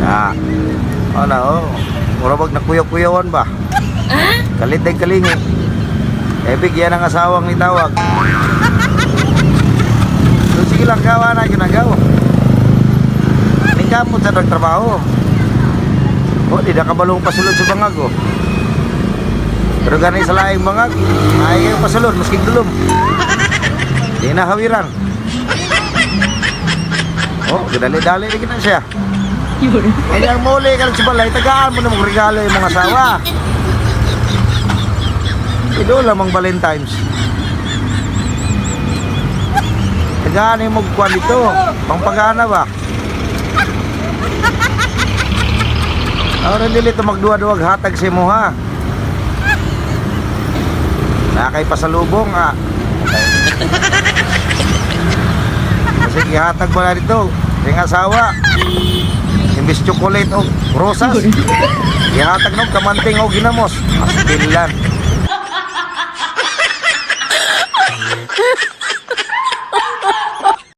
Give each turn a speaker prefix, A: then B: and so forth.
A: Ah. Ano, murabag na kuyaw-kuyawan ba? Kalit ay kalingi. Bigyan ang asawang ni tawag. So, sige lang gawa na yun ang gawa. Kamot sa nagtrabaho. Di na kabalong pasulod sa bangag Pero ganay sa laing bangag, ay kayo pasulod, masking dulom. Di na hawiran. Dali-dali na kita siya. Ay ang muli ka lang sa balay, tagaan mo na mong regalo yung mga asawa. Ito lamang Valentine's. Tagaan yung magkuhan dito, pangpagana ba? Rin dili ito magduwa-duwag hatag si mo ha. Nakay pasalubong ha. Kasi ihatag mo na dito yung asawa. Imbis chocolate o rosas, ihatag nung kamanting o ginamos. Mas bilan.